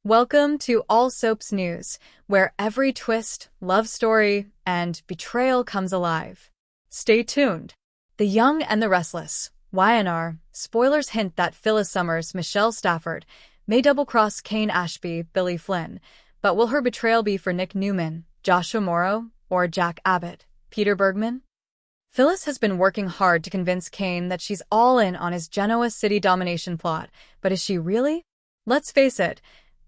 Welcome to All Soaps News, where every twist, love story, and betrayal comes alive. Stay tuned. The Young and the Restless, YNR, spoilers hint that Phyllis Summers, Michelle Stafford, may double-cross Kane Ashby, Billy Flynn, but will her betrayal be for Nick Newman, Joshua Morrow, or Jack Abbott, Peter Bergman? Phyllis has been working hard to convince Kane that she's all in on his Genoa city domination plot, but is she really? Let's face it,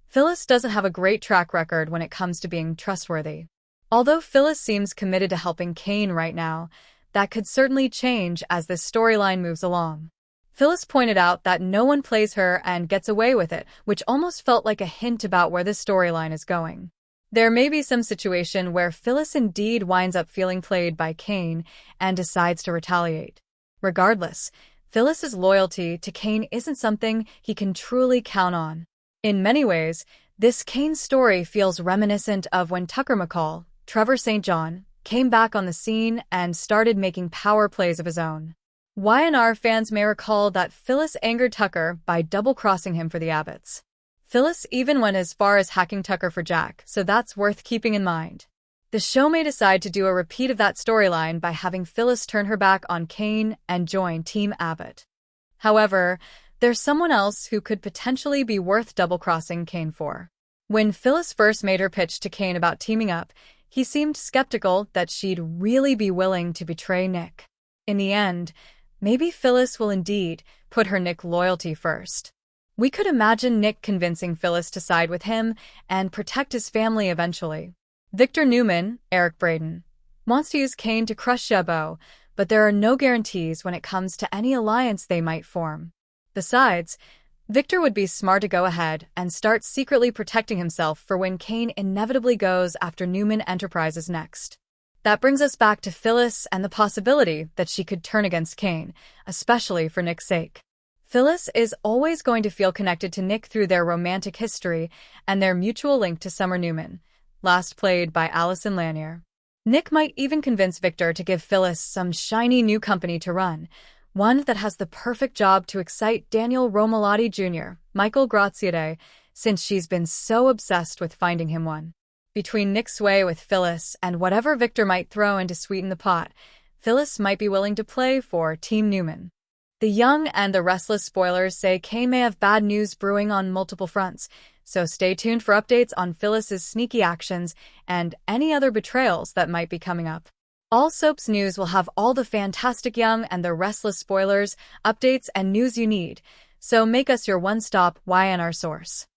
Phyllis doesn't have a great track record when it comes to being trustworthy. Although Phyllis seems committed to helping Kane right now, that could certainly change as this storyline moves along. Phyllis pointed out that no one plays her and gets away with it, which almost felt like a hint about where this storyline is going. There may be some situation where Phyllis indeed winds up feeling played by Kane and decides to retaliate. Regardless, Phyllis's loyalty to Kane isn't something he can truly count on. In many ways, this Kane story feels reminiscent of when Tucker McCall, Trevor St. John, came back on the scene and started making power plays of his own. YNR fans may recall that Phyllis angered Tucker by double-crossing him for the Abbotts. Phyllis even went as far as hacking Tucker for Jack, so that's worth keeping in mind. The show may decide to do a repeat of that storyline by having Phyllis turn her back on Kane and join Team Abbott. However, there's someone else who could potentially be worth double-crossing Kane for. When Phyllis first made her pitch to Kane about teaming up, he seemed skeptical that she'd really be willing to betray Nick. In the end, maybe Phyllis will indeed put her Nick loyalty first. We could imagine Nick convincing Phyllis to side with him and protect his family eventually. Victor Newman, Eric Braeden, wants to use Kane to crush Jebo, but there are no guarantees when it comes to any alliance they might form. Besides, Victor would be smart to go ahead and start secretly protecting himself for when Kane inevitably goes after Newman Enterprises next. That brings us back to Phyllis and the possibility that she could turn against Kane, especially for Nick's sake. Phyllis is always going to feel connected to Nick through their romantic history and their mutual link to Summer Newman, last played by Allison Lanier. Nick might even convince Victor to give Phyllis some shiny new company to run, one that has the perfect job to excite Daniel Romalotti Jr., Michael Graziadei, since she's been so obsessed with finding him one. Between Nick's sway with Phyllis and whatever Victor might throw in to sweeten the pot, Phyllis might be willing to play for Team Newman. The Young and the Restless spoilers say Kane may have bad news brewing on multiple fronts, so stay tuned for updates on Phyllis's sneaky actions and any other betrayals that might be coming up. All Soaps News will have all the fantastic Young and the Restless spoilers, updates, and news you need, so make us your one-stop YNR source.